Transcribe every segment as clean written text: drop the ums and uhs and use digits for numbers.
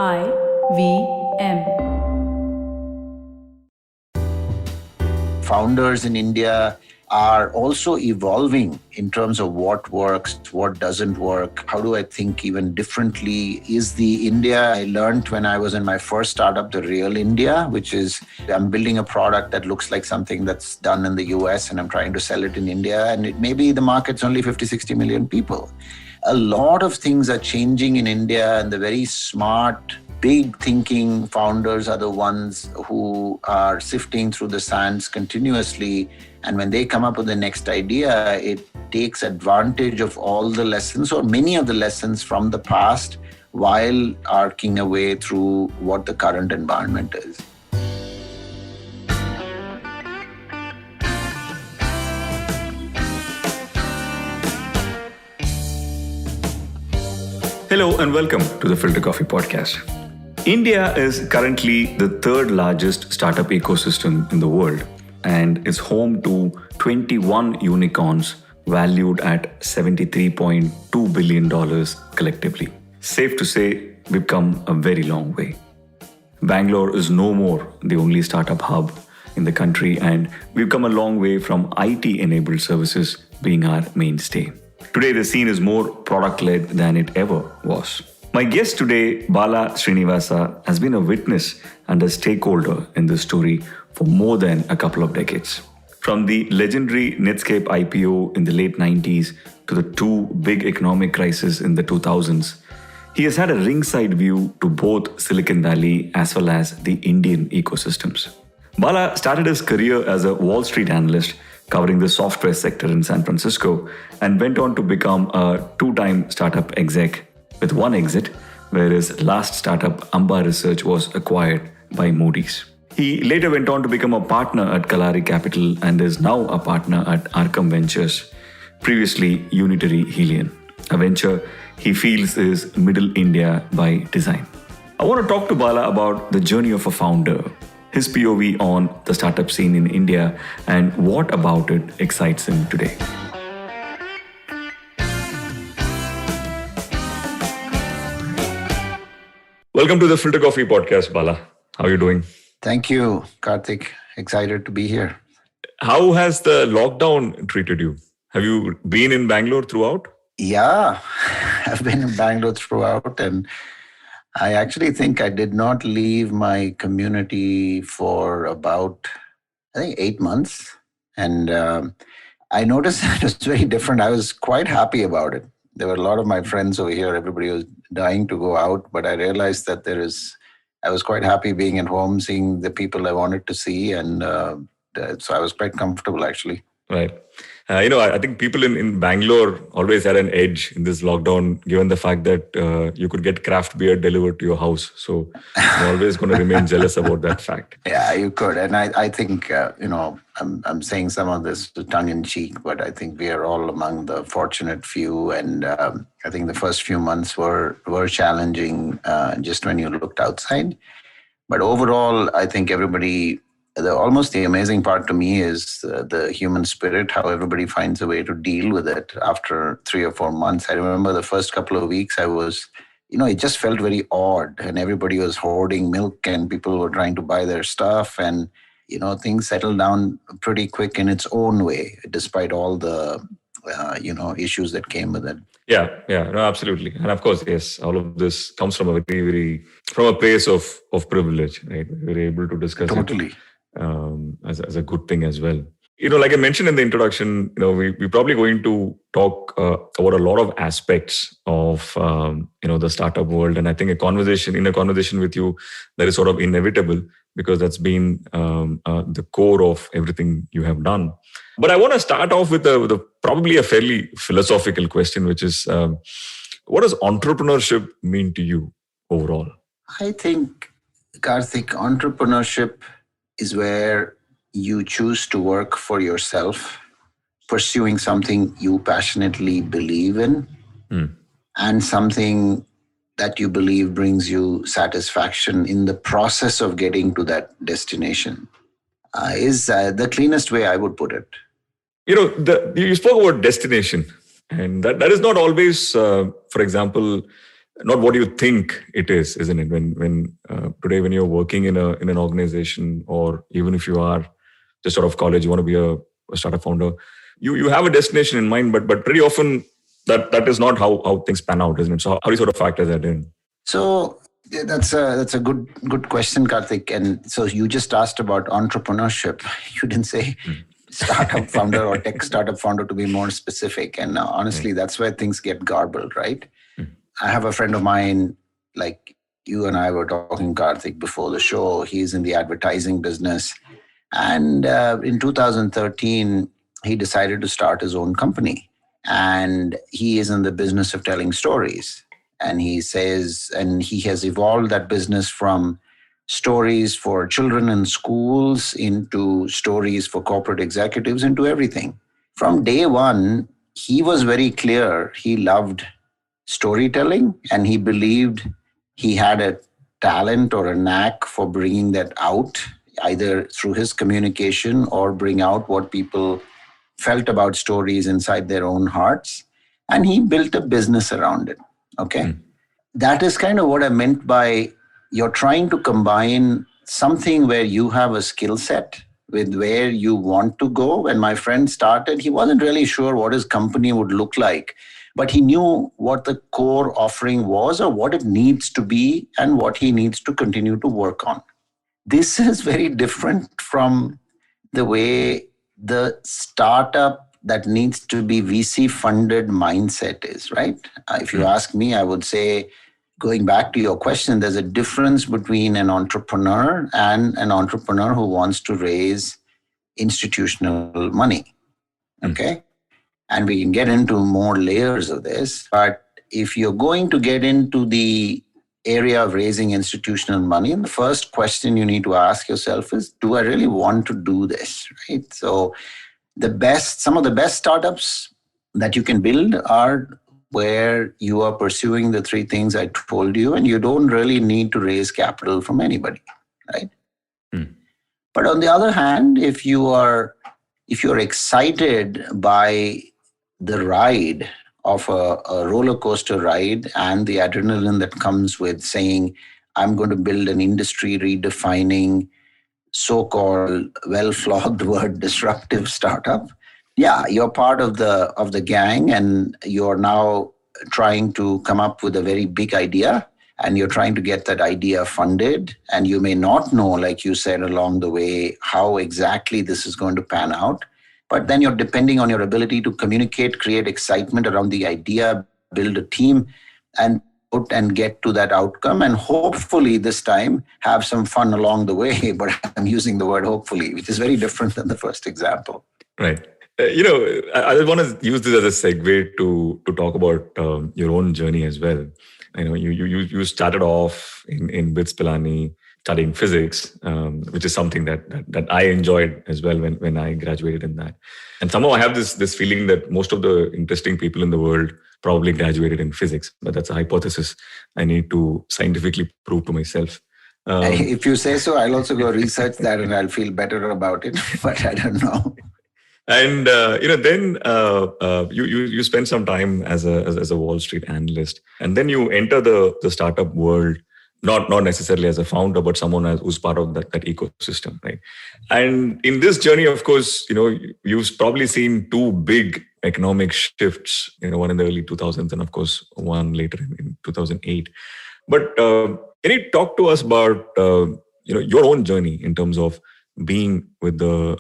IVM. Founders in India are also evolving in terms of what works, what doesn't work. How do I think even differently? Is the India I learned when I was in my first startup, the real India, which is I'm building a product that looks like something that's done in the US and I'm trying to sell it in India. And it maybe the market's only 50, 60 million people. A lot of things are changing in India, and the very smart, big thinking founders are the ones who are sifting through the sands continuously. And when they come up with the next idea, it takes advantage of all the lessons or many of the lessons from the past while arcing away through what the current environment is. Hello and welcome to the Filter Coffee Podcast. India is currently the third largest startup ecosystem in the world and is home to 21 unicorns valued at $73.2 billion collectively. Safe to say, we've come a very long way. Bangalore is no more the only startup hub in the country, and we've come a long way from IT-enabled services being our mainstay. Today, the scene is more product-led than it ever was. My guest today, Bala Srinivasa, has been a witness and a stakeholder in this story for more than a couple of decades. From the legendary Netscape IPO in the late 90s to the two big economic crises in the 2000s, he has had a ringside view to both Silicon Valley as well as the Indian ecosystems. Bala started his career as a Wall Street analyst covering the software sector in San Francisco and went on to become a two-time startup exec with one exit, where his last startup, Amba Research, was acquired by Moody's. He later went on to become a partner at Kalari Capital and is now a partner at Arkham Ventures, previously Unitary Helion, a venture he feels is Middle India by design. I want to talk to Bala about the journey of a founder, his POV on the startup scene in India, and what about it excites him today. Welcome to the Filter Coffee Podcast, Bala. How are you doing? Thank you, Karthik. Excited to be here. How has the lockdown treated you? Have you been in Bangalore throughout? Yeah, I've been in Bangalore throughout, and I actually think I did not leave my community for about, 8 months. And I noticed that it was very different. I was quite happy about it. There were a lot of my friends over here. Everybody was dying to go out, but I realized that I was quite happy being at home, seeing the people I wanted to see. And so I was quite comfortable, actually. Right. I think people in Bangalore always had an edge in this lockdown, given the fact that you could get craft beer delivered to your house. So I'm always going to remain jealous about that fact. Yeah, you could. And I think, I'm saying some of this tongue in cheek, but I think we are all among the fortunate few. And I think the first few months were challenging just when you looked outside. But overall, I think almost the amazing part to me is the human spirit, how everybody finds a way to deal with it after 3 or 4 months. I remember the first couple of weeks it just felt very odd, and everybody was hoarding milk and people were trying to buy their stuff, and, things settled down pretty quick in its own way, despite all the, issues that came with it. Yeah, no, absolutely. And of course, yes, all of this comes from from a place of privilege, right? We're able to discuss Totally. It as a good thing as well. Like I mentioned in the introduction, we're probably going to talk about a lot of aspects of, the startup world. And I think in a conversation with you, that is sort of inevitable because that's been the core of everything you have done. But I want to start off with probably a fairly philosophical question, which is, what does entrepreneurship mean to you overall? I think, Karthik, entrepreneurship is where you choose to work for yourself, pursuing something you passionately believe in, and something that you believe brings you satisfaction in the process of getting to that destination, is the cleanest way I would put it. You spoke about destination, and that is not always, for example, not what you think it is, isn't it? When today, when you're working in an organization, or even if you are just out of college, you want to be a startup founder, you have a destination in mind, but pretty often that is not how things pan out, isn't it? So how do you sort of factor that in? So that's a good question, Karthik. And so you just asked about entrepreneurship. You didn't say startup founder or tech startup founder, to be more specific. And honestly, that's where things get garbled, right? I have a friend of mine, like you and I were talking, Karthik, before the show. He's in the advertising business. And in 2013, he decided to start his own company. And he is in the business of telling stories. And he says, and he has evolved that business from stories for children in schools into stories for corporate executives, into everything. From day one, he was very clear. He loved storytelling, and he believed he had a talent or a knack for bringing that out, either through his communication or bring out what people felt about stories inside their own hearts. And he built a business around it. Okay. That is kind of what I meant by you're trying to combine something where you have a skill set with where you want to go. When my friend started, he wasn't really sure what his company would look like, but he knew what the core offering was or what it needs to be and what he needs to continue to work on. This is very different from the way the startup that needs to be VC funded mindset is, right? If you ask me, I would say, going back to your question, there's a difference between an entrepreneur and an entrepreneur who wants to raise institutional money. Okay. And we can get into more layers of this. But if you're going to get into the area of raising institutional money, the first question you need to ask yourself is, do I really want to do this? Right. So some of the best startups that you can build are where you are pursuing the three things I told you, and you don't really need to raise capital from anybody, right? But on the other hand, if you're excited by the ride of a roller coaster ride and the adrenaline that comes with saying, I'm going to build an industry redefining, so-called well-flogged word, disruptive startup, yeah, you're part of the gang, and you're now trying to come up with a very big idea, and you're trying to get that idea funded. And you may not know, like you said along the way, how exactly this is going to pan out. But then you're depending on your ability to communicate, create excitement around the idea, build a team, and get to that outcome. And hopefully this time have some fun along the way. But I'm using the word hopefully, which is very different than the first example. Right. I just want to use this as a segue to talk about your own journey as well. You started off in BITS Pilani studying physics, which is something that I enjoyed as well when I graduated in that. And somehow I have this feeling that most of the interesting people in the world probably graduated in physics, but that's a hypothesis I need to scientifically prove to myself. If you say so, I'll also go research that and I'll feel better about it, but I don't know. And then you spend some time as a Wall Street analyst, and then you enter the startup world, not necessarily as a founder, but someone who's part of that ecosystem, right? And in this journey, of course, you've probably seen two big economic shifts. One in the early 2000s, and of course one later in 2008. But can you talk to us about your own journey in terms of being with the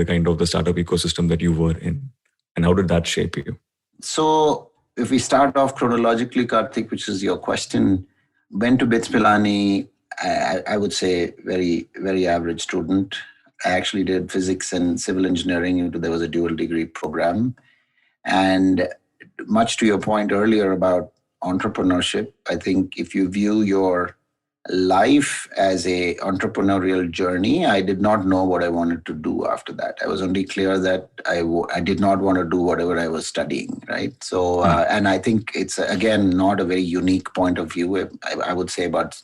kind of the startup ecosystem that you were in, and how did that shape you? So if we start off chronologically, Karthik, which is your question, went to BITS Pilani, I would say very, very average student. I actually did physics and civil engineering. There was a dual degree program. And much to your point earlier about entrepreneurship, I think if you view your life as a entrepreneurial journey, I did not know what I wanted to do after that. I was only clear that I did not want to do whatever I was studying, right? So, and I think it's, again, not a very unique point of view. I would say about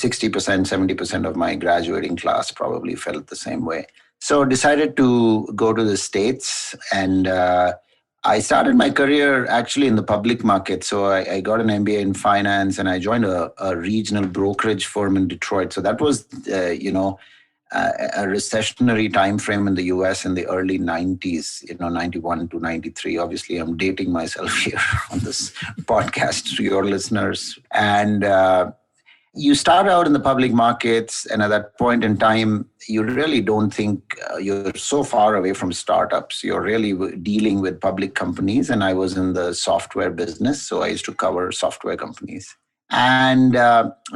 60%, 70% of my graduating class probably felt the same way. So decided to go to the States and I started my career actually in the public market. So I got an MBA in finance and I joined a regional brokerage firm in Detroit. So that was, a recessionary time frame in the US in the early 90s, 91 to 93. Obviously, I'm dating myself here on this podcast to your listeners. And you start out in the public markets, and at that point in time, you really don't think you're so far away from startups. You're really dealing with public companies. And I was in the software business, so I used to cover software companies. And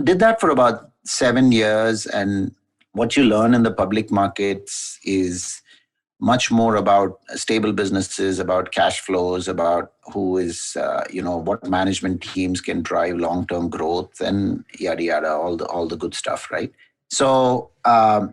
did that for about 7 years. And what you learn in the public markets is much more about stable businesses, about cash flows, about who is, what management teams can drive long-term growth, and yada yada, all the good stuff, right? So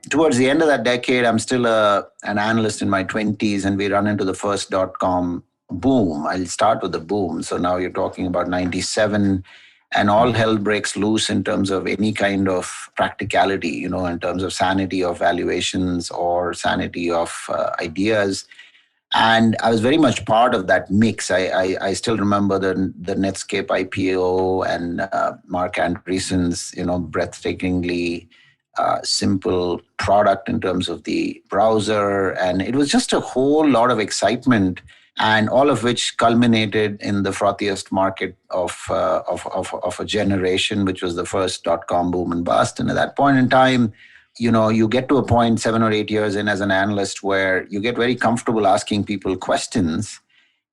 towards the end of that decade, I'm still an analyst in my 20s, and we run into the first .com boom. I'll start with the boom. So now you're talking about 97. And all hell breaks loose in terms of any kind of practicality, in terms of sanity of valuations or sanity of ideas. And I was very much part of that mix. I still remember the Netscape IPO and Mark Andreessen's, breathtakingly simple product in terms of the browser. And it was just a whole lot of excitement, and all of which culminated in the frothiest market of a generation, which was the first .com boom and bust. And at that point in time, you get to a point 7 or 8 years in as an analyst where you get very comfortable asking people questions.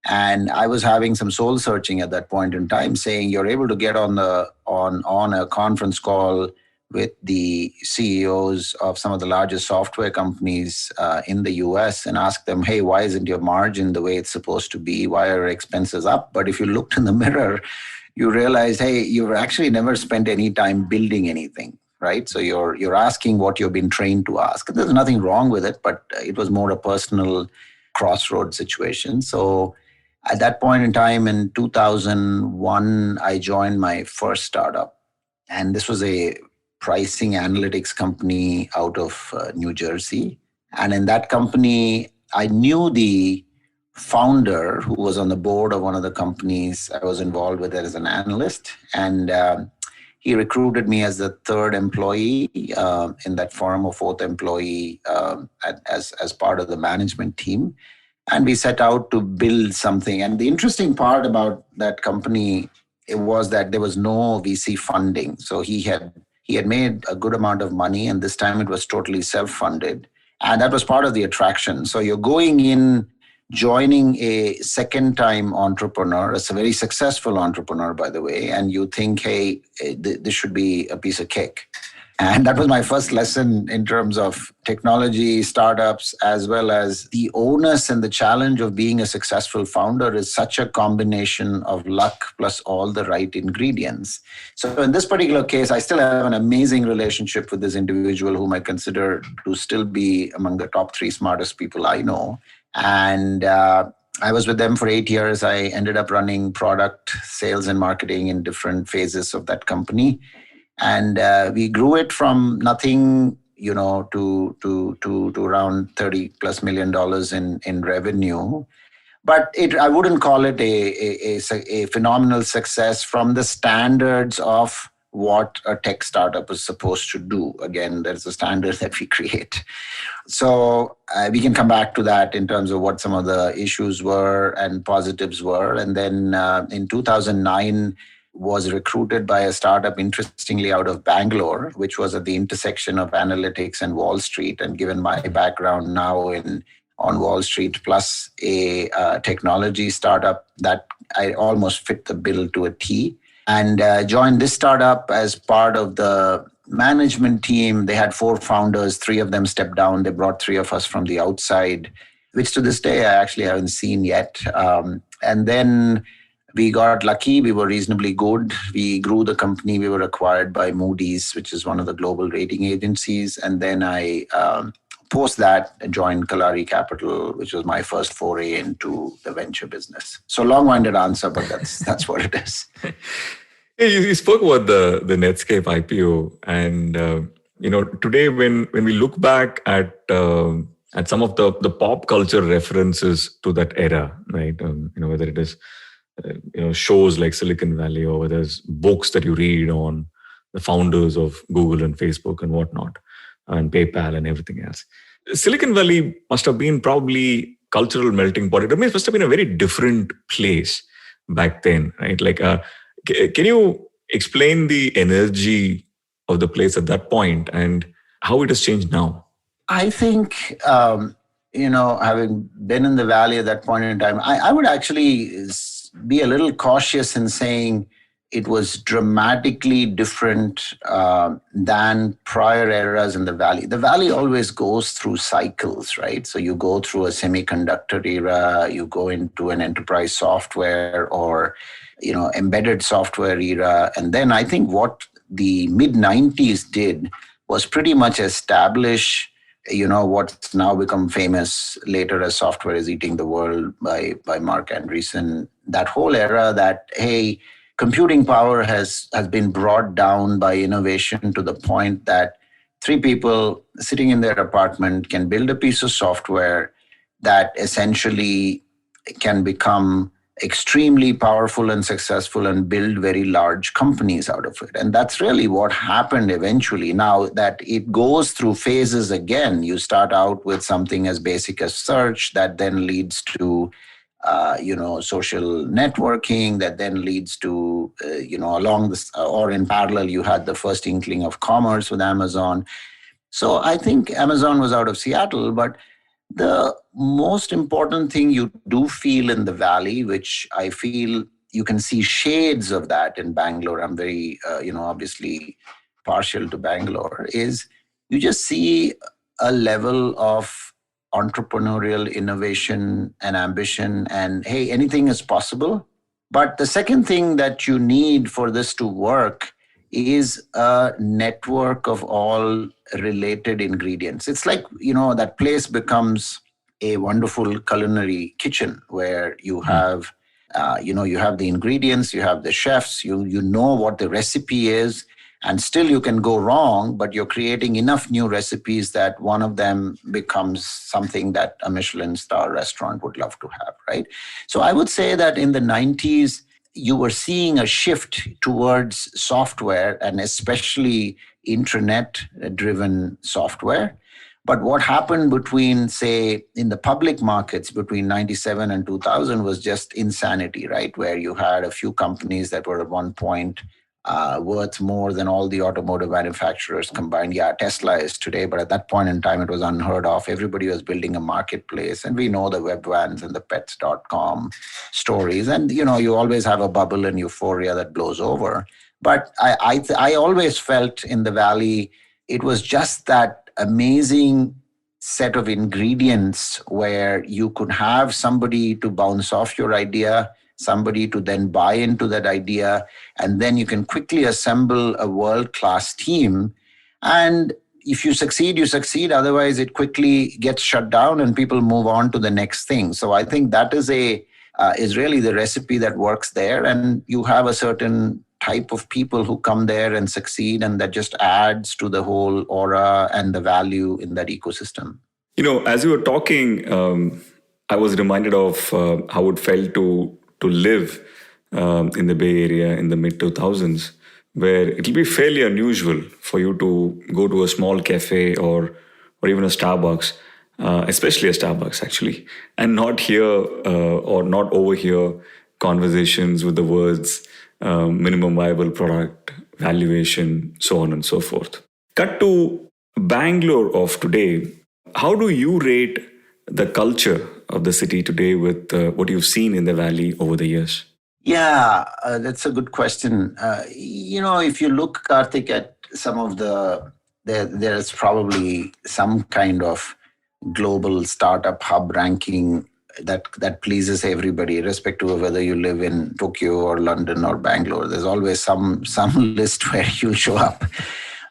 And I was having some soul searching at that point in time, saying you're able to get on a conference call with the CEOs of some of the largest software companies in the US and ask them, hey, why isn't your margin the way it's supposed to be? Why are expenses up? But if you looked in the mirror, you realize, hey, you've actually never spent any time building anything, right? So you're asking what you've been trained to ask. There's nothing wrong with it, but it was more a personal crossroad situation. So at that point in time, in 2001, I joined my first startup. And this was a pricing analytics company out of New Jersey. And in that company, I knew the founder who was on the board of one of the companies I was involved with as an analyst. And he recruited me as the third employee in that firm, or fourth employee as part of the management team. And we set out to build something. And the interesting part about that company, it was that there was no VC funding. So he had made a good amount of money, and this time it was totally self-funded. And that was part of the attraction. So you're going in, joining a second-time entrepreneur, a very successful entrepreneur, by the way, and you think, hey, this should be a piece of cake. And that was my first lesson in terms of technology, startups, as well as the onus and the challenge of being a successful founder is such a combination of luck plus all the right ingredients. So in this particular case, I still have an amazing relationship with this individual whom I consider to still be among the top 3 smartest people I know. And I was with them for 8 years. I ended up running product, sales, and marketing in different phases of that company. And we grew it from nothing, to around $30+ million in revenue. But I wouldn't call it a phenomenal success from the standards of what a tech startup is supposed to do. Again, there's a standard that we create. So we can come back to that in terms of what some of the issues were and positives were. And then in 2009, was recruited by a startup, interestingly, out of Bangalore, which was at the intersection of analytics and Wall Street. And given my background now on Wall Street, plus a technology startup, that I almost fit the bill to a T. And joined this startup as part of the management team. They had 4 founders, 3 of them stepped down. They brought 3 of us from the outside, which to this day I actually haven't seen yet. And then we got lucky. We were reasonably good. We grew the company. We were acquired by Moody's, which is one of the global rating agencies. And then I, post that, joined Kalari Capital, which was my first foray into the venture business. So long-winded answer, but that's what it is. You spoke about the Netscape IPO, and today when we look back at and some of the pop culture references to that era, right? Whether it is shows like Silicon Valley, or whether it's books that you read on the founders of Google and Facebook and whatnot, and PayPal and everything else. Silicon Valley must have been probably cultural melting pot. It must have been a very different place back then, right? Like, can you explain the energy of the place at that point and how it has changed now? I think, having been in the Valley at that point in time, I would actually be a little cautious in saying it was dramatically different than prior eras in the Valley. The Valley always goes through cycles, right? So you go through a semiconductor era, you go into an enterprise software or, embedded software era. And then I think what the mid-90s did was pretty much establish, what's now become famous later as Software is Eating the World by Mark Andreessen. That whole era that, hey, computing power has been brought down by innovation to the point that three people sitting in their apartment can build a piece of software that essentially can become extremely powerful and successful and build very large companies out of it. And that's really what happened eventually. Now that it goes through phases again, you start out with something as basic as search that then leads to social networking that then leads to, along this, or in parallel, you had the first inkling of commerce with Amazon. So I think Amazon was out of Seattle, but the most important thing you do feel in the Valley, which I feel you can see shades of that in Bangalore, I'm very, obviously partial to Bangalore, is you just see a level of entrepreneurial innovation and ambition and, hey, anything is possible. But the second thing that you need for this to work is a network of all related ingredients. It's like, that place becomes a wonderful culinary kitchen where you have, you have the ingredients, you have the chefs, you know what the recipe is, and still you can go wrong, but you're creating enough new recipes that one of them becomes something that a Michelin star restaurant would love to have, right? So I would say that in the 90s, you were seeing a shift towards software and especially intranet-driven software. But what happened between, say, in the public markets between 97 and 2000 was just insanity, right? Where you had a few companies that were at one point worth more than all the automotive manufacturers combined. Yeah, Tesla is today, but at that point in time, it was unheard of. Everybody was building a marketplace, and we know the Webvans and the Pets.com stories. And, you always have a bubble and euphoria that blows over. But I always felt in the Valley, it was just that amazing set of ingredients where you could have somebody to bounce off your idea, somebody to then buy into that idea, and then you can quickly assemble a world-class team. And if you succeed, you succeed. Otherwise, it quickly gets shut down and people move on to the next thing. So I think that is really the recipe that works there. And you have a certain type of people who come there and succeed, and that just adds to the whole aura and the value in that ecosystem. As you were talking, I was reminded of how it felt to live in the Bay Area in the mid-2000s, where it'll be fairly unusual for you to go to a small cafe or even a Starbucks, especially a Starbucks actually, and not hear or not overhear conversations with the words minimum viable product, valuation, so on and so forth. Cut to Bangalore of today. How do you rate the culture of the city today with what you've seen in the Valley over the years? Yeah, that's a good question. If you look, Karthik, at some of there's probably some kind of global startup hub ranking that pleases everybody, irrespective of whether you live in Tokyo or London or Bangalore. There's always some list where you'll show up.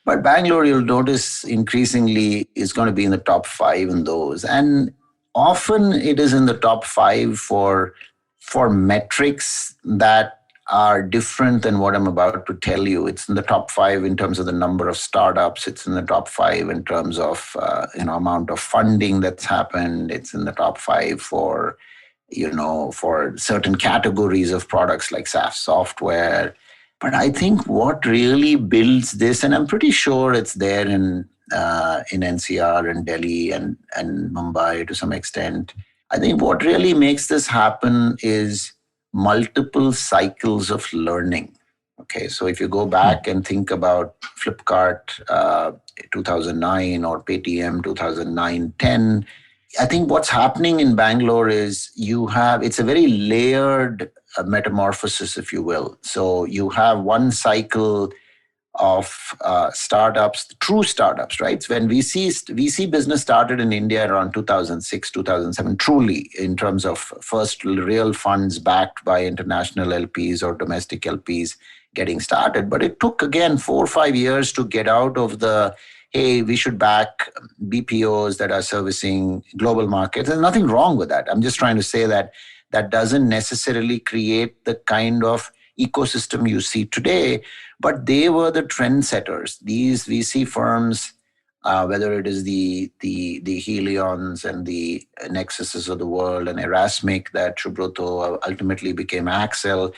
But Bangalore, you'll notice increasingly is going to be in the top 5 in those. And often it is in the top 5 for metrics that are different than what I'm about to tell you. It's in the top 5 in terms of the number of startups. It's in the top 5 in terms of amount of funding that's happened. It's in the top 5 for for certain categories of products like SaaS software. But I think what really builds this, and I'm pretty sure it's there in NCR and Delhi and Mumbai to some extent. I think what really makes this happen is multiple cycles of learning. Okay, so if you go back and think about Flipkart 2009 or Paytm 2009-10, I think what's happening in Bangalore is it's a very layered metamorphosis, if you will. So you have one cycle of startups, true startups, right? When VC business started in India around 2006, 2007, truly in terms of first real funds backed by international LPs or domestic LPs getting started. But it took, again, 4 or 5 years to get out of the, hey, we should back BPOs that are servicing global markets. There's nothing wrong with that. I'm just trying to say that that doesn't necessarily create the kind of ecosystem you see today, but they were the trendsetters. These VC firms, whether it is the Helions and the Nexuses of the world and Erasmic that Subroto ultimately became Accel,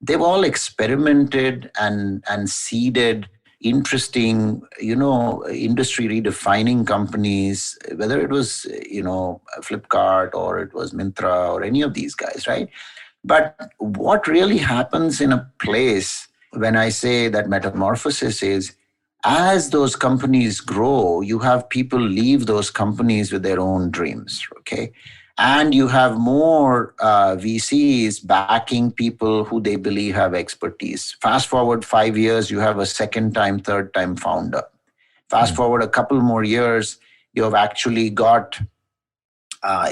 they've all experimented and seeded interesting, industry redefining companies, whether it was, Flipkart or it was Myntra or any of these guys, right? But what really happens in a place when I say that metamorphosis is, as those companies grow, you have people leave those companies with their own dreams, okay? And you have more VCs backing people who they believe have expertise. Fast forward 5 years, you have a second time, third time founder. Fast forward a couple more years, you have actually got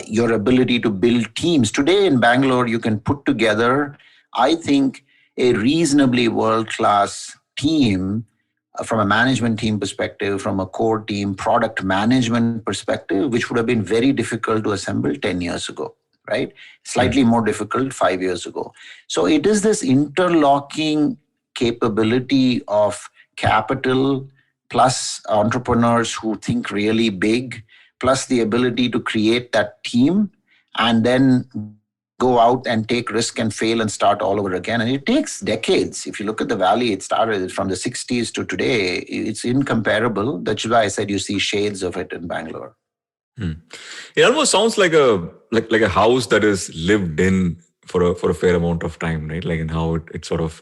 your ability to build teams. Today in Bangalore, you can put together, I think, a reasonably world-class team from a management team perspective, from a core team, product management perspective, which would have been very difficult to assemble 10 years ago, right? Slightly more difficult 5 years ago. So it is this interlocking capability of capital plus entrepreneurs who think really big, plus the ability to create that team and then go out and take risk and fail and start all over again. And it takes decades. If you look at the valley, it started from the 60s to today. It's incomparable. That's why I said you see shades of it in Bangalore. It almost sounds like a house that is lived in for a fair amount of time, right? Like, and how it sort of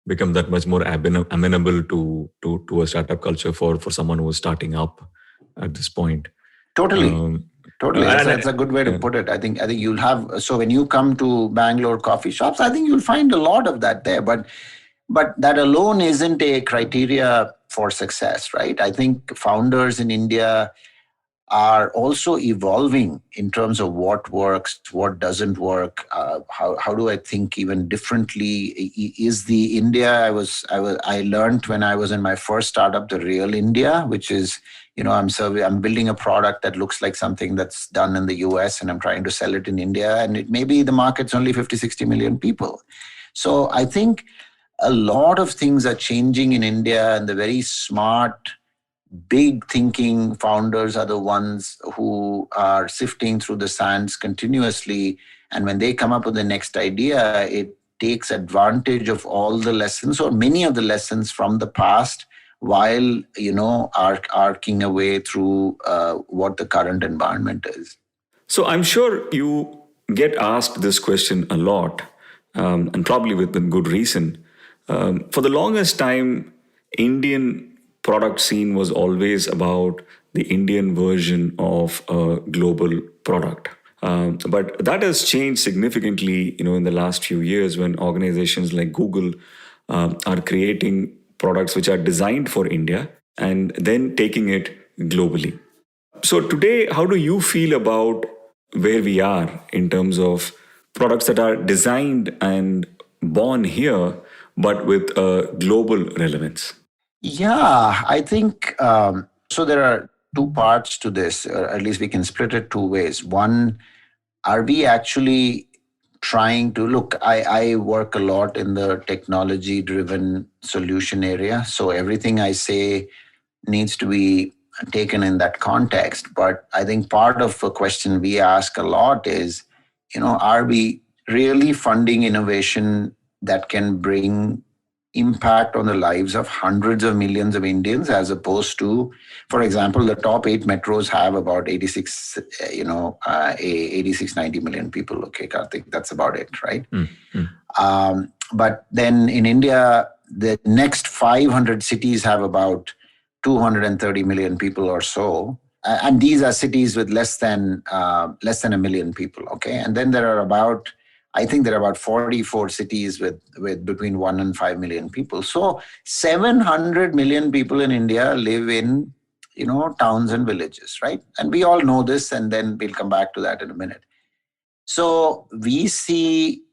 becomes that much more amenable to a startup culture for someone who is starting up at this point. Totally. Totally. That's a good way to put it. I think you'll have, so when you come to Bangalore coffee shops, I think you'll find a lot of that there. But that alone isn't a criteria for success, right? I think founders in India are also evolving in terms of what works, what doesn't work. How do I think even differently? Is the India I learned when I was in my first startup, the real India, which is, I'm building a product that looks like something that's done in the US and I'm trying to sell it in India, and it maybe the market's only 50, 60 million people. So I think a lot of things are changing in India, and the very smart, big thinking founders are the ones who are sifting through the sands continuously. And when they come up with the next idea, it takes advantage of all the lessons or many of the lessons from the past, while, arcing away through what the current environment is. So I'm sure you get asked this question a lot, and probably with good reason. For the longest time, Indian product scene was always about the Indian version of a global product. But that has changed significantly, in the last few years, when organizations like Google are creating products which are designed for India and then taking it globally. So today, how do you feel about where we are in terms of products that are designed and born here, but with a global relevance? Yeah, I think so. There are two parts to this, or at least we can split it two ways. One, are we actually trying to look, I work a lot in the technology driven solution area. So everything I say needs to be taken in that context. But I think part of the question we ask a lot is, are we really funding innovation that can bring impact on the lives of hundreds of millions of Indians, as opposed to, for example, the top 8 metros have about 90 million people. Okay, Karthik, that's about it, right? But then in India, the next 500 cities have about 230 million people or so. And these are cities with less than a million people. Okay. And then there are about 44 cities with between 1 and 5 million people. So 700 million people in India live in, towns and villages, right? And we all know this, and then we'll come back to that in a minute. So we see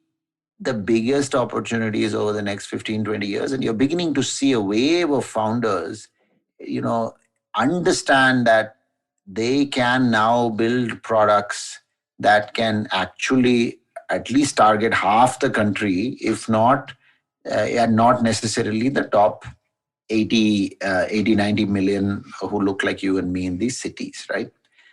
the biggest opportunities over the next 15, 20 years, and you're beginning to see a wave of founders, understand that they can now build products that can actually at least target half the country, if not, and not necessarily the top 80, 90 million who look like you and me in these cities, right?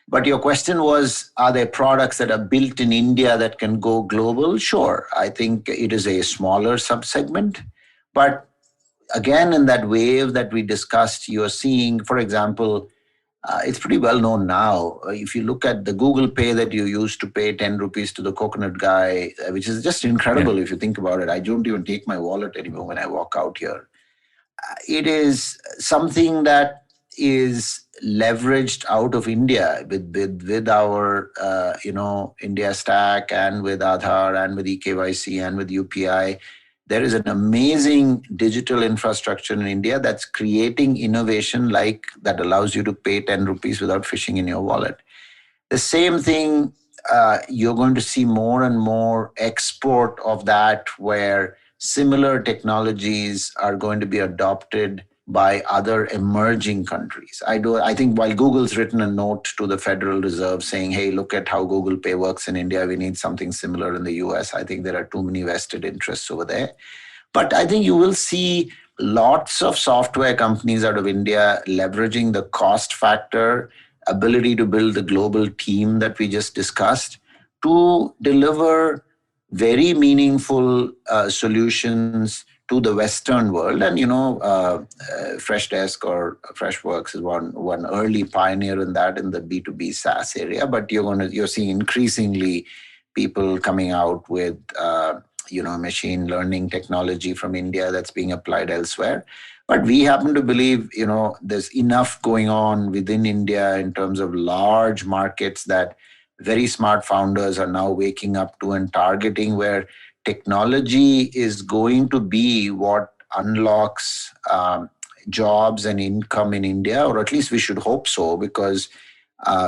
But your question was, are there products that are built in India that can go global? Sure. I think it is a smaller subsegment. But again, in that wave that we discussed, you're seeing, for example, it's pretty well known now. If you look at the Google Pay that you used to pay 10 rupees to the coconut guy, which is just incredible if you think about it. I don't even take my wallet anymore when I walk out here. It is something that is leveraged out of India with our India Stack, and with Aadhaar, and with eKYC, and with UPI. There is an amazing digital infrastructure in India that's creating innovation like that allows you to pay 10 rupees without fishing in your wallet. The same thing, you're going to see more and more export of that, where similar technologies are going to be adopted by other emerging countries. I think while Google's written a note to the Federal Reserve saying, hey, look at how Google Pay works in India, we need something similar in the US. I think there are too many vested interests over there. But I think you will see lots of software companies out of India leveraging the cost factor, ability to build the global team that we just discussed, to deliver very meaningful solutions to the Western world. And, Freshdesk or Freshworks is one early pioneer in that, in the B2B SaaS area. But you're seeing increasingly people coming out with, machine learning technology from India that's being applied elsewhere. But we happen to believe, there's enough going on within India in terms of large markets that very smart founders are now waking up to and targeting, where technology is going to be what unlocks jobs and income in India, or at least we should hope so, because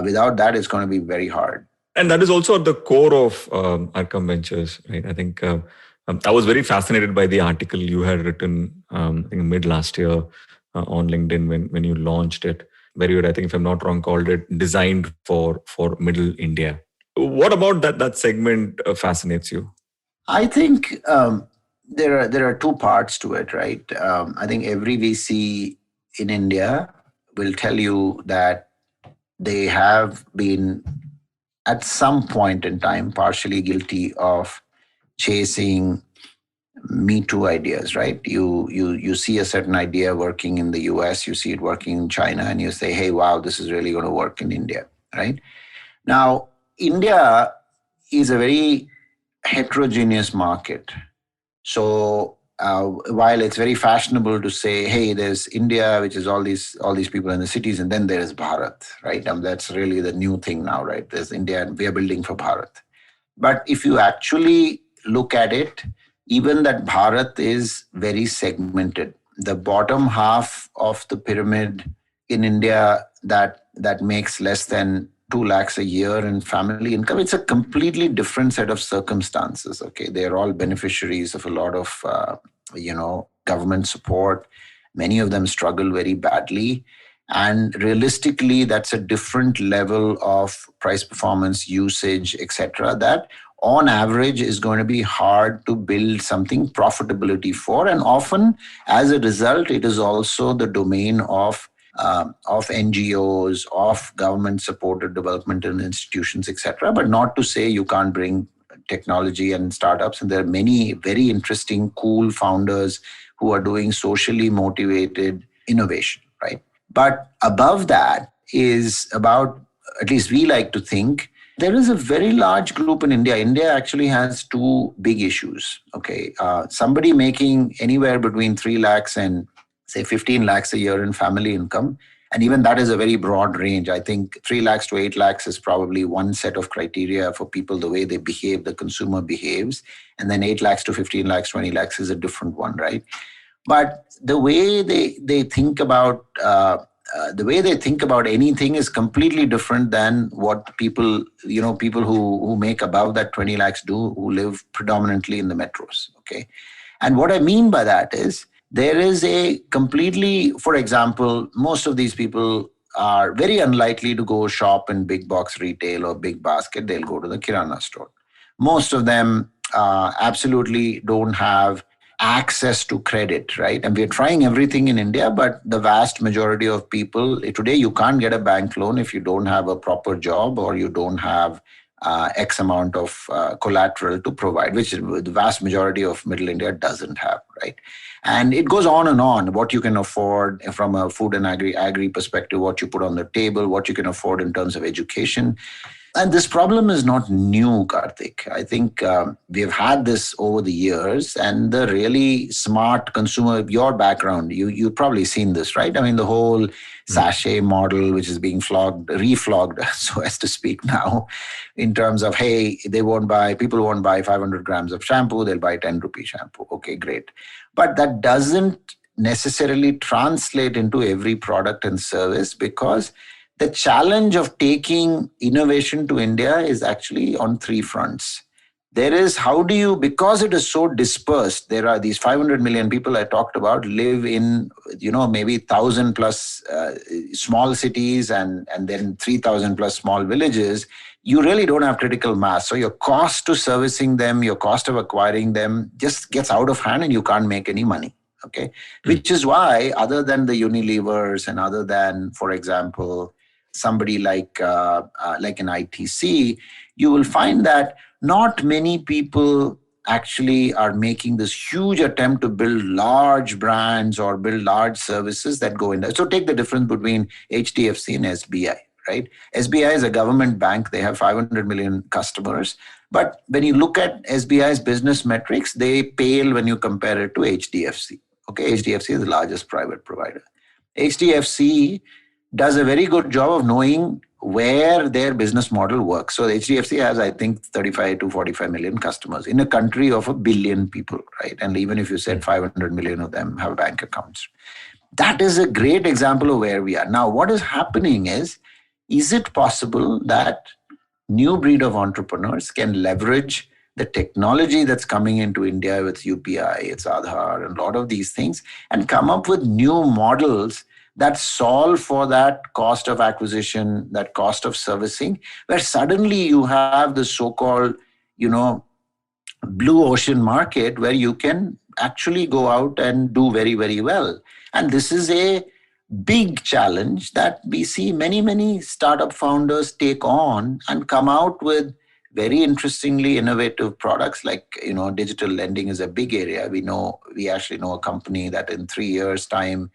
without that, it's going to be very hard. And that is also at the core of Arqam Ventures, right? I think I was very fascinated by the article you had written, I think mid last year on LinkedIn when you launched it. Where you had, I think if I'm not wrong, called it Designed for Middle India. What about that segment fascinates you? I think there are two parts to it, right? I think every VC in India will tell you that they have been at some point in time partially guilty of chasing Me Too ideas, right? You see a certain idea working in the US, you see it working in China, and you say, hey, wow, this is really going to work in India, right? Now, India is a very heterogeneous market. So while it's very fashionable to say, hey, there's India, which is all these people in the cities, and then there's Bharat, right? That's really the new thing now, right? There's India, and we are building for Bharat. But if you actually look at it, even that Bharat is very segmented. The bottom half of the pyramid in India that makes less than 2 lakhs a year in family income, it's a completely different set of circumstances. Okay, they're all beneficiaries of a lot of government support. Many of them struggle very badly. And realistically, that's a different level of price performance, usage, etc., that on average is going to be hard to build something profitability for. And often, as a result, it is also the domain of NGOs, of government-supported development and institutions, etc. But not to say you can't bring technology and startups. And there are many very interesting, cool founders who are doing socially motivated innovation, right? But above that is about, at least we like to think, there is a very large group in India. India actually has two big issues. Okay, somebody making anywhere between 3 lakhs and say 15 lakhs a year in family income. And even that is a very broad range. I think 3 lakhs to 8 lakhs is probably one set of criteria for people, the way they behave, the consumer behaves. And then 8 lakhs to 15 lakhs, 20 lakhs is a different one, right? But the way they think about anything is completely different than what people who make above that 20 lakhs do, who live predominantly in the metros. Okay. And what I mean by that is there is a completely, for example, most of these people are very unlikely to go shop in big box retail or big basket. They'll go to the Kirana store. Most of them absolutely don't have access to credit, right? And we're trying everything in India, but the vast majority of people today, you can't get a bank loan if you don't have a proper job or you don't have X amount of collateral to provide, which the vast majority of middle India doesn't have, right? And it goes on and on, what you can afford from a food and agri perspective, what you put on the table, what you can afford in terms of education. And this problem is not new, Karthik. I think we've had this over the years, and the really smart consumer, your background, you've probably seen this, right? I mean, the whole sachet model, which is being reflogged, so as to speak now, in terms of, hey, people won't buy 500 grams of shampoo, they'll buy 10 rupee shampoo. Okay, great. But that doesn't necessarily translate into every product and service, because the challenge of taking innovation to India is actually on three fronts. There is, because it is so dispersed, there are these 500 million people I talked about live in, maybe 1,000 plus small cities and then 3,000 plus small villages. You really don't have critical mass. So your cost to servicing them, your cost of acquiring them just gets out of hand and you can't make any money. Okay. Which is why, other than the Unilevers and other than, for example, somebody like an ITC, you will find that not many people actually are making this huge attempt to build large brands or build large services that go in there. So take the difference between HDFC and SBI, right? SBI is a government bank. They have 500 million customers. But when you look at SBI's business metrics, they pale when you compare it to HDFC. Okay, HDFC is the largest private provider. HDFC does a very good job of knowing where their business model works. So HDFC has, I think, 35 to 45 million customers in a country of 1 billion people, right? And even if you said 500 million of them have bank accounts. That is a great example of where we are. Now, what is happening is it possible that new breed of entrepreneurs can leverage the technology that's coming into India with UPI, it's Aadhaar, and a lot of these things, and come up with new models that solve for that cost of acquisition, that cost of servicing, where suddenly you have the so-called, blue ocean market where you can actually go out and do very, very well. And this is a big challenge that we see many, many startup founders take on and come out with very interestingly innovative products. Like, digital lending is a big area. We actually know a company that in 3 years' time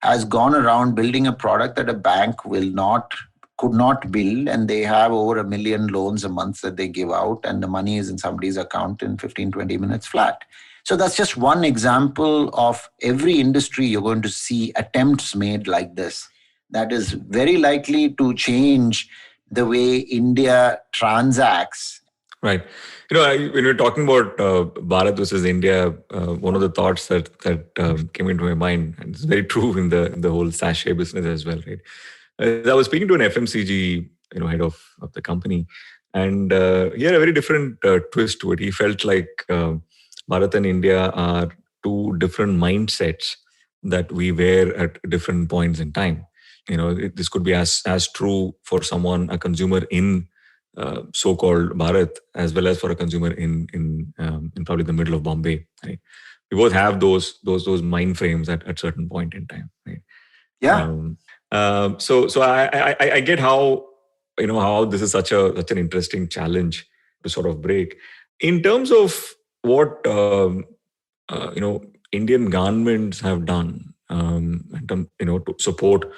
has gone around building a product that a bank could not build, and they have over 1 million loans a month that they give out, and the money is in somebody's account in 15, 20 minutes flat. So that's just one example of every industry you're going to see attempts made like this. That is very likely to change the way India transacts. Right. When you're talking about Bharat versus India, one of the thoughts that came into my mind, and it's very true in the whole sachet business as well, right? I was speaking to an FMCG, head of the company, and he had a very different twist to it. He felt like Bharat and India are two different mindsets that we wear at different points in time. This could be as true for someone, a consumer in so-called Bharat, as well as for a consumer in probably the middle of Bombay. Right? We both have those mind frames at certain point in time. Right? Yeah. So I get how how this is such an interesting challenge to sort of break. In terms of what Indian governments have done to support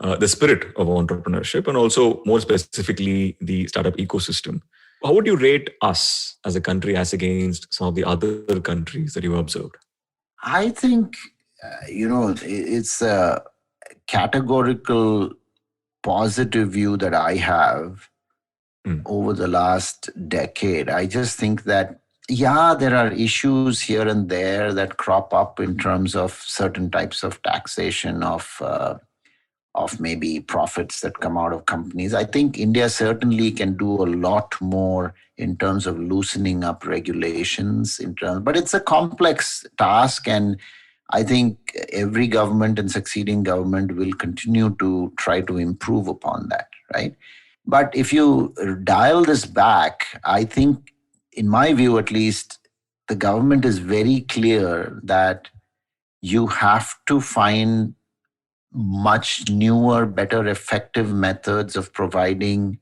the spirit of entrepreneurship and also more specifically the startup ecosystem. How would you rate us as a country as against some of the other countries that you've observed? I think, it's a categorical positive view that I have over the last decade. I just think that, yeah, there are issues here and there that crop up in terms of certain types of taxation of maybe profits that come out of companies. I think India certainly can do a lot more in terms of loosening up regulations but it's a complex task, and I think every government and succeeding government will continue to try to improve upon that, right? But if you dial this back, I think, in my view at least, the government is very clear that you have to find much newer, better, effective methods of providing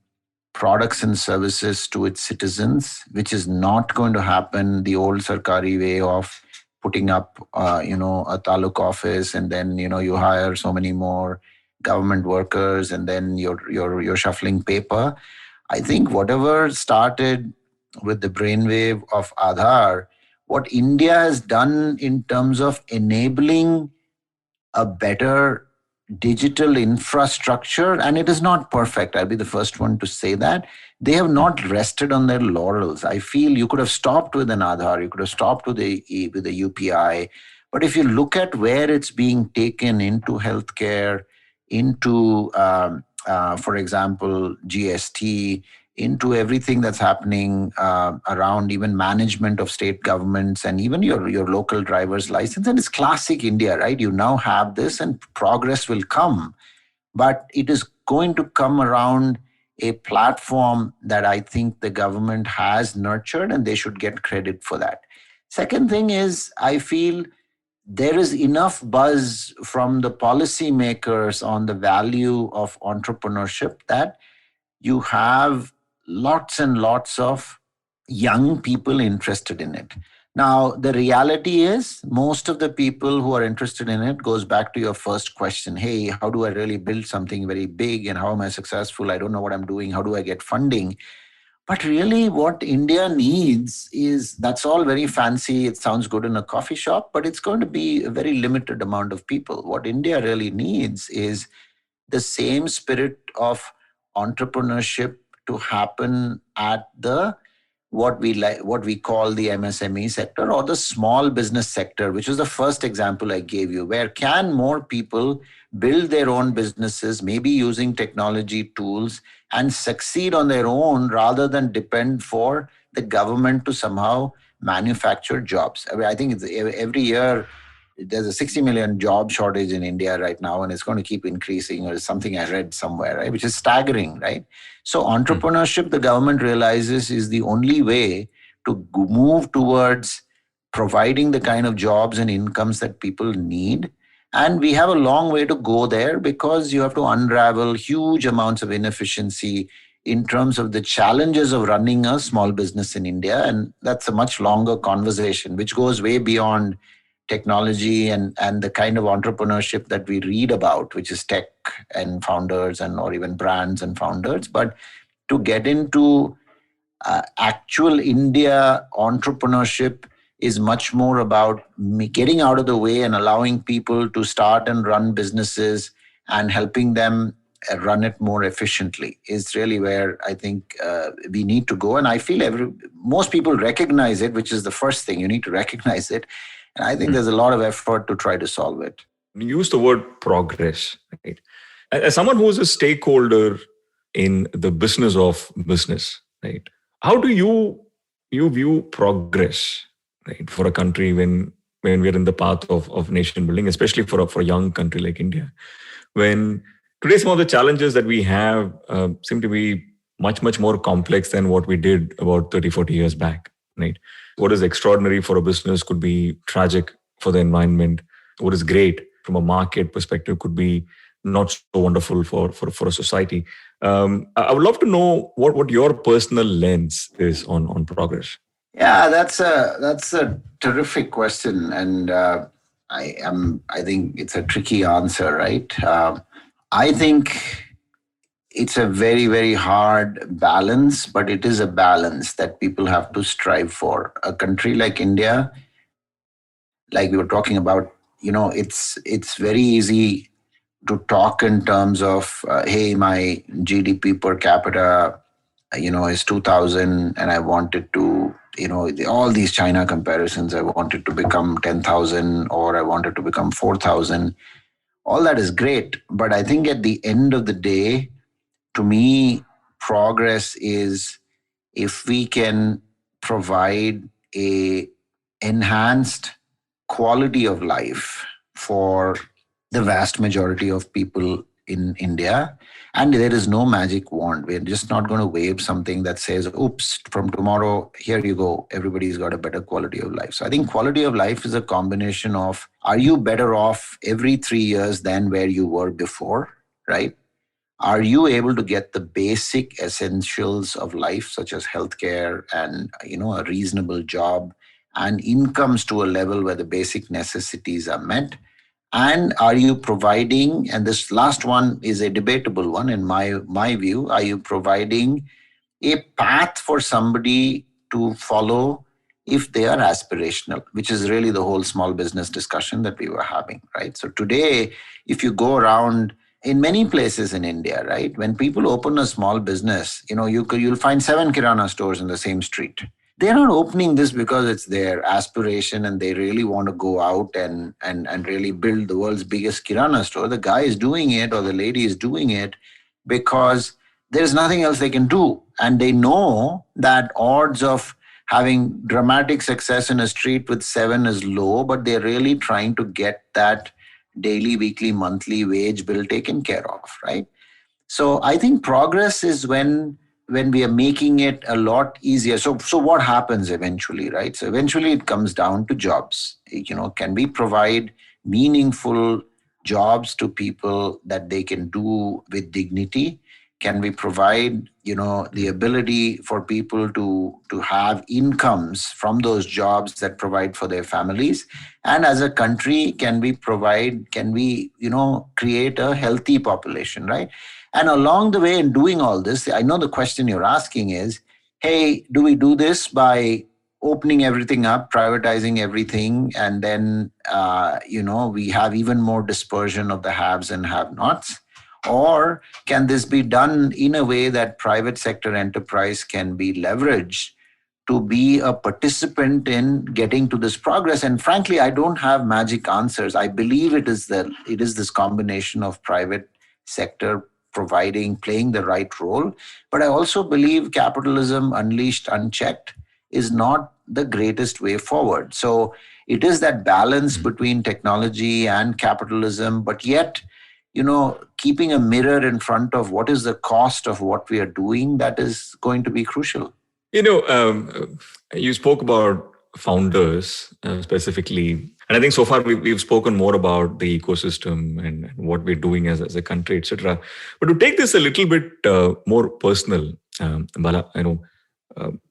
products and services to its citizens, which is not going to happen the old Sarkari way of putting up, a taluk office, and then you hire so many more government workers, and then you're shuffling paper. I think whatever started with the brainwave of Aadhaar, what India has done in terms of enabling a better digital infrastructure, and it is not perfect. I'll be the first one to say that. They have not rested on their laurels. I feel you could have stopped with an Aadhaar, you could have stopped with the UPI. But if you look at where it's being taken into healthcare, into, for example, GST, into everything that's happening around even management of state governments and even your local driver's license. And it's classic India, right? You now have this and progress will come. But it is going to come around a platform that I think the government has nurtured, and they should get credit for that. Second thing is, I feel there is enough buzz from the policymakers on the value of entrepreneurship that you have lots and lots of young people interested in it. Now, the reality is most of the people who are interested in it goes back to your first question. Hey, how do I really build something very big, and how am I successful? I don't know what I'm doing. How do I get funding? But really what India needs is, that's all very fancy. It sounds good in a coffee shop, but it's going to be a very limited amount of people. What India really needs is the same spirit of entrepreneurship to happen at the what we call the MSME sector or the small business sector, which was the first example I gave you, where can more people build their own businesses, maybe using technology tools, and succeed on their own rather than depend for the government to somehow manufacture jobs. I mean, I think every year there's a 60 million job shortage in India right now, and it's going to keep increasing, or something I read somewhere, right? Which is staggering, right? So entrepreneurship, the government realizes, is the only way to move towards providing the kind of jobs and incomes that people need. And we have a long way to go there, because you have to unravel huge amounts of inefficiency in terms of the challenges of running a small business in India. And that's a much longer conversation, which goes way beyond technology and the kind of entrepreneurship that we read about, which is tech and founders or even brands and founders. But to get into actual India entrepreneurship is much more about getting out of the way and allowing people to start and run businesses and helping them run it more efficiently is really where I think we need to go. And I feel most people recognize it, which is the first thing. You need to recognize it. And I think there's a lot of effort to try to solve it. You use the word progress, right? As someone who is a stakeholder in the business of business, right? How do you view progress, right, for a country when we're in the path of nation building, especially for a young country like India? When today some of the challenges that we have seem to be much more complex than what we did about 30, 40 years back, right? What is extraordinary for a business could be tragic for the environment. What is great from a market perspective could be not so wonderful for a society. I would love to know what your personal lens is on progress. Yeah, that's a terrific question, and I think it's a tricky answer, right? I think it's a very, very hard balance, but it is a balance that people have to strive for. A country like India, like we were talking about, it's very easy to talk in terms of, hey, my GDP per capita, is 2,000, and I wanted to, all these China comparisons, I wanted to become 10,000 or I wanted to become 4,000. All that is great, but I think at the end of the day, to me, progress is if we can provide a enhanced quality of life for the vast majority of people in India. And there is no magic wand. We're just not going to wave something that says, oops, from tomorrow, here you go. Everybody's got a better quality of life. So I think quality of life is a combination of, are you better off every 3 years than where you were before, right? Are you able to get the basic essentials of life, such as healthcare and, a reasonable job and incomes to a level where the basic necessities are met? And are you providing, and this last one is a debatable one in my view, are you providing a path for somebody to follow if they are aspirational, which is really the whole small business discussion that we were having, right? So today, if you go around in many places in India, right, when people open a small business, you'll find 7 Kirana stores in the same street. They're not opening this because it's their aspiration and they really want to go out and really build the world's biggest Kirana store. The guy is doing it or the lady is doing it because there's nothing else they can do. And they know that odds of having dramatic success in a street with 7 is low, but they're really trying to get that daily, weekly, monthly wage bill taken care of, right? So I think progress is when we are making it a lot easier. So what happens eventually, right? So eventually it comes down to jobs. Can we provide meaningful jobs to people that they can do with dignity? Can we provide, the ability for people to have incomes from those jobs that provide for their families? And as a country, can we create a healthy population, right? And along the way in doing all this, I know the question you're asking is, hey, do we do this by opening everything up, privatizing everything, and then, we have even more dispersion of the haves and have-nots? Or can this be done in a way that private sector enterprise can be leveraged to be a participant in getting to this progress? And frankly, I don't have magic answers. I believe it is this combination of private sector playing the right role. But I also believe capitalism unleashed, unchecked is not the greatest way forward. So it is that balance between technology and capitalism, but yet, keeping a mirror in front of what is the cost of what we are doing, that is going to be crucial. You spoke about founders specifically. And I think so far we've spoken more about the ecosystem and what we're doing as a country, etc. But to take this a little bit more personal, Bala,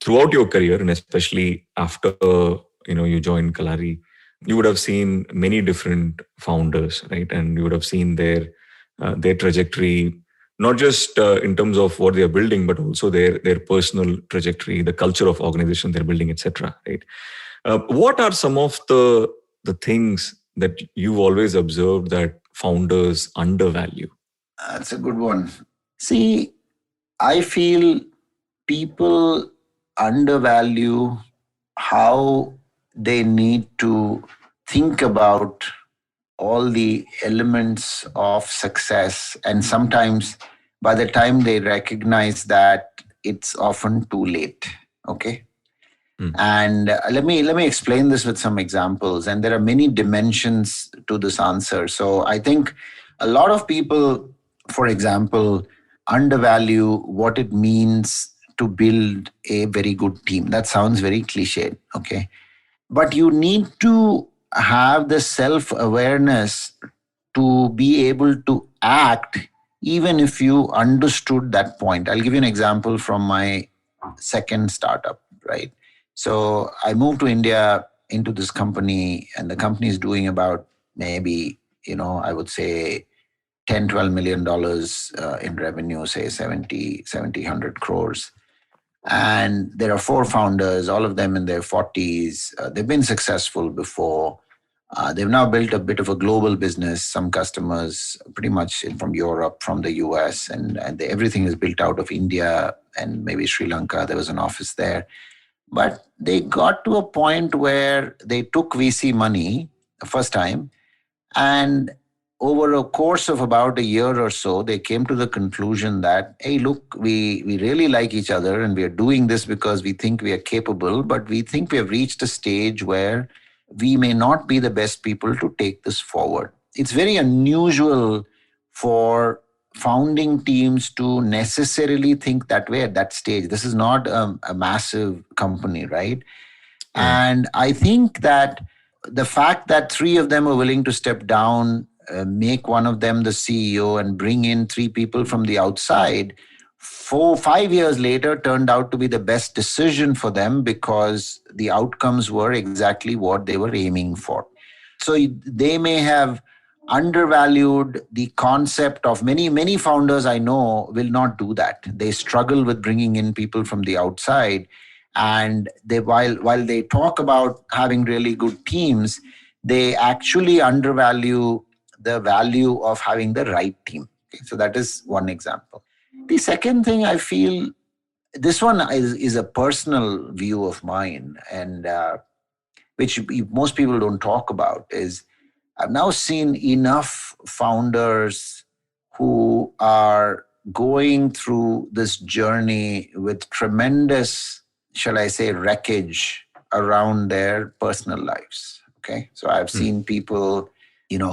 throughout your career and especially after you joined Kalari, you would have seen many different founders, right? And you would have seen their trajectory, not just in terms of what they are building, but also their personal trajectory, the culture of organization they're building, etc. Right? What are some of the things that you've always observed that founders undervalue? That's a good one. See, I feel people undervalue how they need to think about all the elements of success. And sometimes by the time they recognize that, it's often too late. Okay. And let me explain this with some examples. And there are many dimensions to this answer. So I think a lot of people, for example, undervalue what it means to build a very good team. That sounds very cliched, okay? But you need to have the self awareness to be able to act even if you understood that point. I'll give you an example from my second startup, right? So I moved to India into this company, and the company is doing about maybe, I would say 10, $12 million in revenue, say 70, 100 crores. And there are four founders, all of them in their 40s. They've been successful before. They've now built a bit of a global business, some customers pretty much from Europe, from the US, and everything is built out of India and maybe Sri Lanka. There was an office there. But they got to a point where they took VC money the first time, and over a course of about a year or so, they came to the conclusion that, hey, look, we really like each other and we are doing this because we think we are capable, but we think we have reached a stage where we may not be the best people to take this forward. It's very unusual for founding teams to necessarily think that way at that stage. This is not a massive company, right? And I think that the fact that three of them are willing to step down, make one of them the CEO and bring in three people from the outside, 5 years later turned out to be the best decision for them because the outcomes were exactly what they were aiming for. So they may have undervalued the concept of many founders I know will not do that. They struggle with bringing in people from the outside. And they, while they talk about having really good teams, they actually undervalue the value of having the right team. Okay, so that is one example. The second thing I feel, this one is a personal view of mine, and which most people don't talk about, is I've now seen enough founders who are going through this journey with tremendous, shall I say, wreckage around their personal lives. Okay. So I've seen people,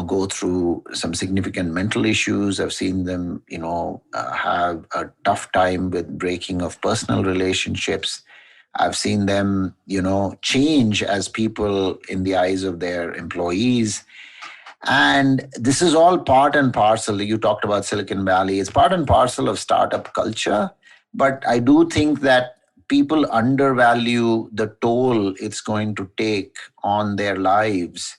go through some significant mental issues. I've seen them, have a tough time with breaking of personal relationships. I've seen them, change as people in the eyes of their employees. And this is all part and parcel. You talked about Silicon Valley. It's part and parcel of startup culture. But I do think that people undervalue the toll it's going to take on their lives.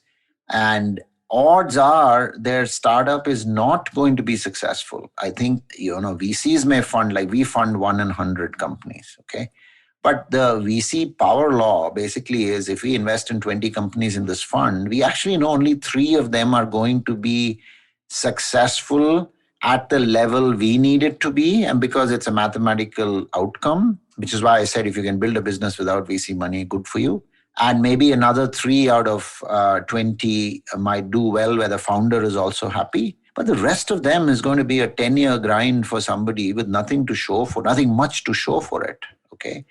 And odds are their startup is not going to be successful. I think, VCs may fund, like we fund 1 in 100 companies, okay? But the VC power law basically is if we invest in 20 companies in this fund, we actually know only 3 of them are going to be successful at the level we need it to be. And because it's a mathematical outcome, which is why I said if you can build a business without VC money, good for you. And maybe another 3 out of 20 might do well where the founder is also happy. But the rest of them is going to be a 10-year grind for somebody with nothing much to show for it. Okay.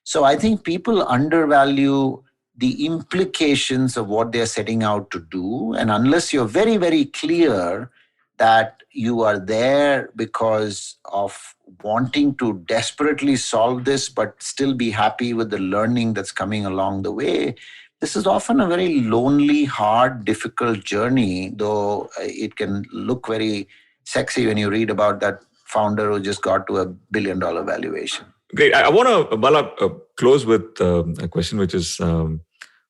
So I think people undervalue the implications of what they're setting out to do. And unless you're very, very clear that you are there because of wanting to desperately solve this, but still be happy with the learning that's coming along the way, this is often a very lonely, hard, difficult journey, though it can look very sexy when you read about that founder who just got to $1 billion valuation. Great. I want to, Bala, close with a question which is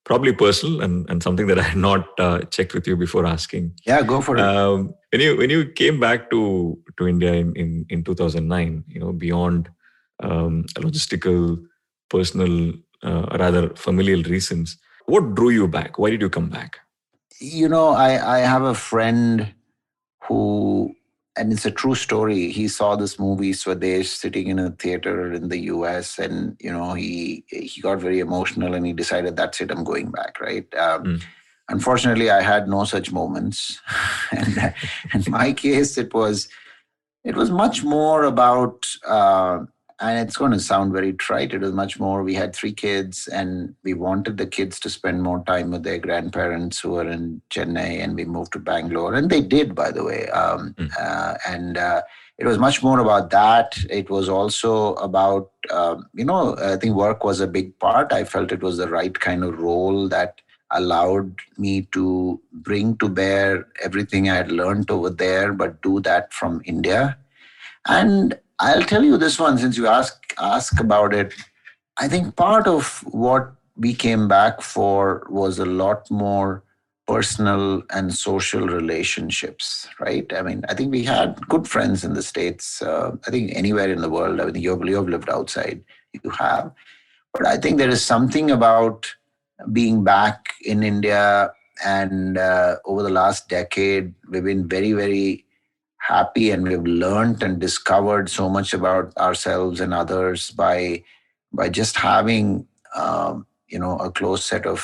probably personal and something that I had not checked with you before asking. Yeah, go for it. When you came back to India in 2009, beyond logistical, personal, rather familial reasons, what drew you back? Why did you come back? I have a friend who, and it's a true story, he saw this movie Swadesh sitting in a theater in the US, and he got very emotional and he decided, that's it, I'm going back, right? Unfortunately, I had no such moments. And in my case, it was much more about, and it's going to sound very trite, it was much more, we had 3 kids and we wanted the kids to spend more time with their grandparents who were in Chennai, and we moved to Bangalore. And they did, by the way. it was much more about that. It was also about, I think work was a big part. I felt it was the right kind of role that allowed me to bring to bear everything I had learned over there, but do that from India. And I'll tell you this one, since you ask about it. I think part of what we came back for was a lot more personal and social relationships, right? I mean, I think we had good friends in the States. I think anywhere in the world, I mean, you've lived outside, you have. But I think there is something about being back in India, and over the last decade, we've been very, very happy, and we've learned and discovered so much about ourselves and others by just having a close set of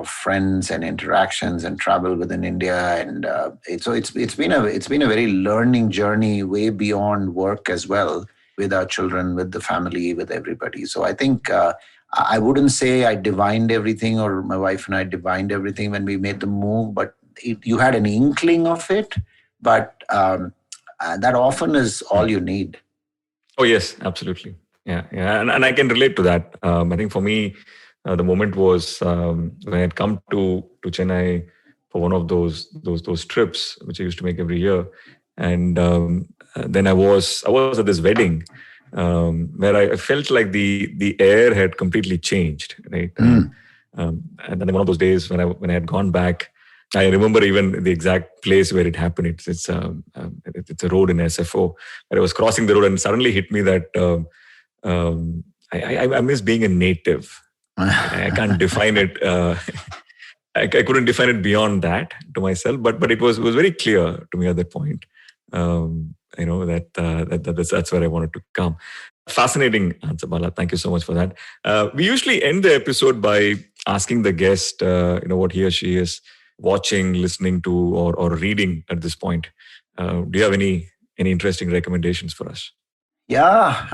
friends and interactions and travel within India. And it's been a very learning journey, way beyond work as well, with our children, with the family, with everybody. So I think I wouldn't say I divined everything, or my wife and I divined everything when we made the move, but you had an inkling of it. But that often is all you need. Oh yes, absolutely. Yeah, and I can relate to that. I think for me, the moment was when I had come to Chennai for one of those trips, which I used to make every year, and then I was at this wedding where I felt like the air had completely changed, right? And then one of those days when I had gone back, I remember even the exact place where it happened. It's a road in SFO. Where I was crossing the road, and suddenly hit me that I miss being a native. I can't define it. I couldn't define it beyond that to myself, but it was very clear to me at that point. That's where I wanted to come. Fascinating answer, Bala. Thank you so much for that. We usually end the episode by asking the guest, what he or she is watching, listening to, or reading at this point. Do you have any interesting recommendations for us? Yeah,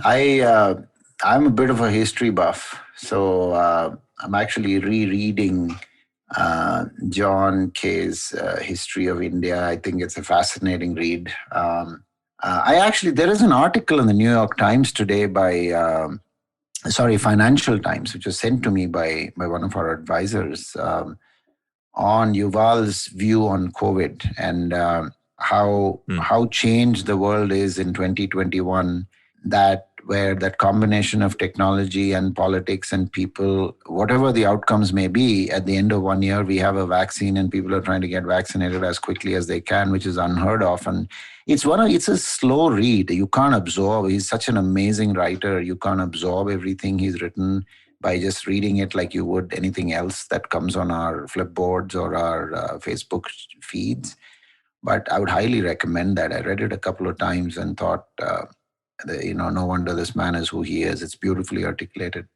I'm a bit of a history buff, so I'm actually rereading John Kay's History of India. I think it's a fascinating read. There is an article in the New York Times today by Financial Times, which was sent to me by one of our advisors, on Yuval's view on COVID and how changed the world is in 2021. Where that combination of technology and politics and people, whatever the outcomes may be, at the end of 1 year, we have a vaccine and people are trying to get vaccinated as quickly as they can, which is unheard of. And it's a slow read. You can't absorb. He's such an amazing writer. You can't absorb everything he's written by just reading it like you would anything else that comes on our flipboards or our Facebook feeds. But I would highly recommend that. I read it a couple of times and thought, no wonder this man is who he is. It's beautifully articulated.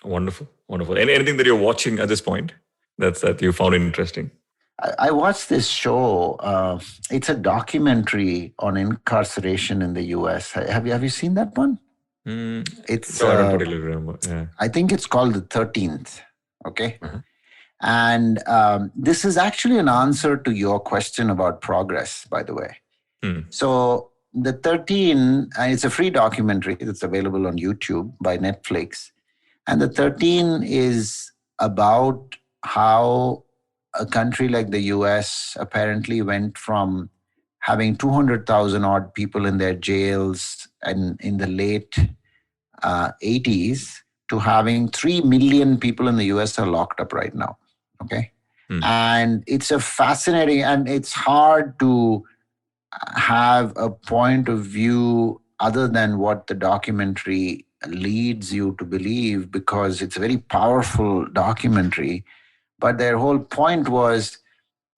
Wonderful. Anything that you're watching at this point that you found interesting? I watched this show. It's a documentary on incarceration in the U.S. Have you seen that one? It's. No, I don't particularly remember. Yeah. I think it's called The 13th. Okay. Uh-huh. And this is actually an answer to your question about progress, by the way. So The 13, it's a free documentary that's available on YouTube by Netflix. And The 13 is about how a country like the US apparently went from having 200,000 odd people in their jails and in the late 80s to having 3 million people in the US are locked up right now. Okay. And it's a fascinating, and it's hard to have a point of view other than what the documentary leads you to believe, because it's a very powerful documentary. But their whole point was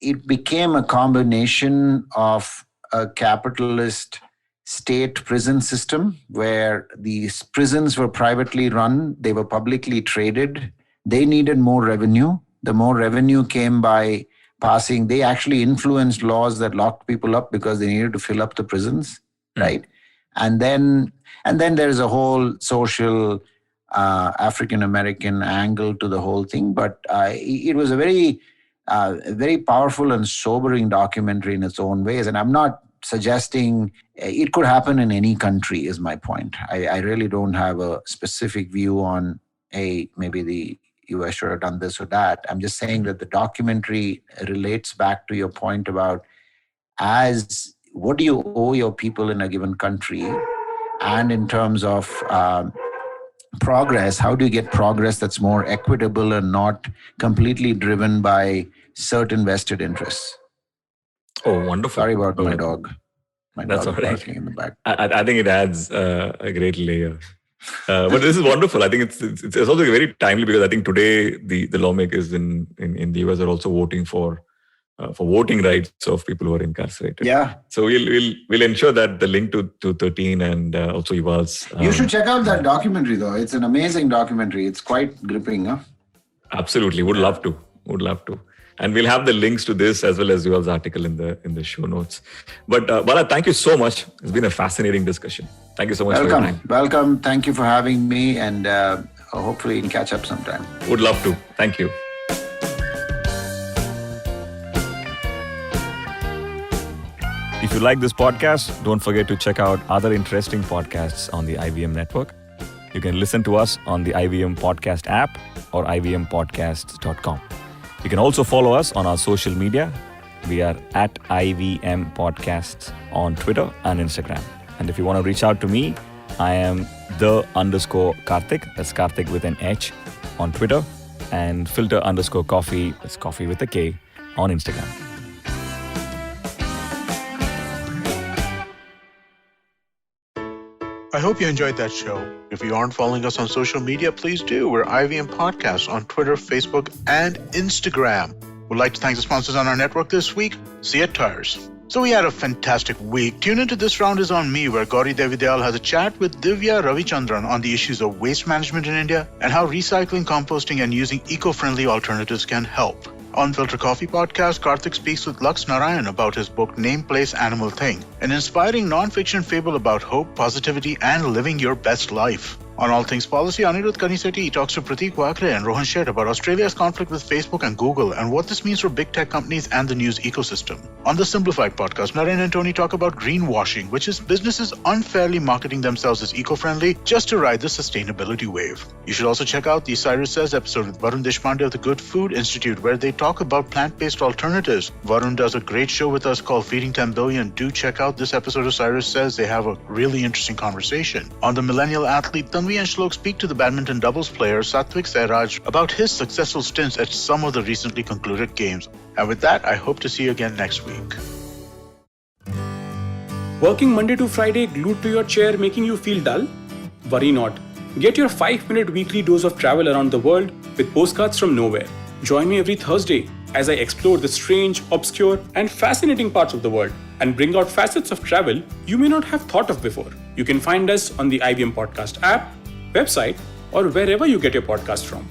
it became a combination of a capitalist state prison system where these prisons were privately run, they were publicly traded, they needed more revenue. The more revenue came by passing, they actually influenced laws that locked people up because they needed to fill up the prisons, right? And then there's a whole social African-American angle to the whole thing. But it was a very powerful and sobering documentary in its own ways. And I'm not suggesting it could happen in any country is my point. I really don't have a specific view on, maybe the US should have done this or that. I'm just saying that the documentary relates back to your point about what do you owe your people in a given country, and in terms of progress, how do you get progress that's more equitable and not completely driven by certain vested interests? Oh, wonderful. Sorry about my dog. That's dog all right. barking in the back. I think it adds a great layer. But this is wonderful. I think it's also very timely, because I think today the lawmakers in the US are also voting for voting rights of people who are incarcerated. Yeah. So we'll ensure that the link to 13 and also Yuval's. You should check out that documentary, though. It's an amazing documentary. It's quite gripping, huh? Absolutely, would love to. And we'll have the links to this as well as Yuval's article in the show notes. But Bala, thank you so much. It's been a fascinating discussion. Thank you so much for your time. Welcome. Thank you for having me, and hopefully we can catch up sometime. Would love to. Thank you. If you like this podcast, don't forget to check out other interesting podcasts on the IVM network. You can listen to us on the IVM Podcast app or ivmpodcasts.com. You can also follow us on our social media. We are at IVM Podcasts on Twitter and Instagram. And if you want to reach out to me, I am _Karthik. That's Karthik with an H on Twitter. And filter_coffee. That's coffee with a K on Instagram. I hope you enjoyed that show. If you aren't following us on social media, please do. We're IVM Podcasts on Twitter, Facebook, and Instagram. We'd like to thank the sponsors on our network this week, Seat Tires. So we had a fantastic week. Tune into This Round Is On Me, where Gauri Devidayal has a chat with Divya Ravichandran on the issues of waste management in India and how recycling, composting, and using eco-friendly alternatives can help. On Filter Coffee Podcast, Karthik speaks with Lux Narayan about his book Name, Place, Animal, Thing, an inspiring non-fiction fable about hope, positivity, and living your best life. On All Things Policy, Anirudh Kanisetti talks to Prateek Wakre and Rohan Sheth about Australia's conflict with Facebook and Google and what this means for big tech companies and the news ecosystem. On the Simplified Podcast, Naren and Tony talk about greenwashing, which is businesses unfairly marketing themselves as eco-friendly just to ride the sustainability wave. You should also check out the Cyrus Says episode with Varun Deshpande of the Good Food Institute, where they talk about plant-based alternatives. Varun does a great show with us called Feeding 10 Billion. Do check out this episode of Cyrus Says. They have a really interesting conversation. On the Millennial Athlete, Tanvi and Shlok speak to the badminton doubles player Satvik Sairaj about his successful stints at some of the recently concluded games. And with that, I hope to see you again next week. Working Monday to Friday glued to your chair making you feel dull? Worry not. Get your 5-minute weekly dose of travel around the world with Postcards from Nowhere. Join me every Thursday as I explore the strange, obscure, and fascinating parts of the world and bring out facets of travel you may not have thought of before. You can find us on the IVM Podcast app, website, or wherever you get your podcast from.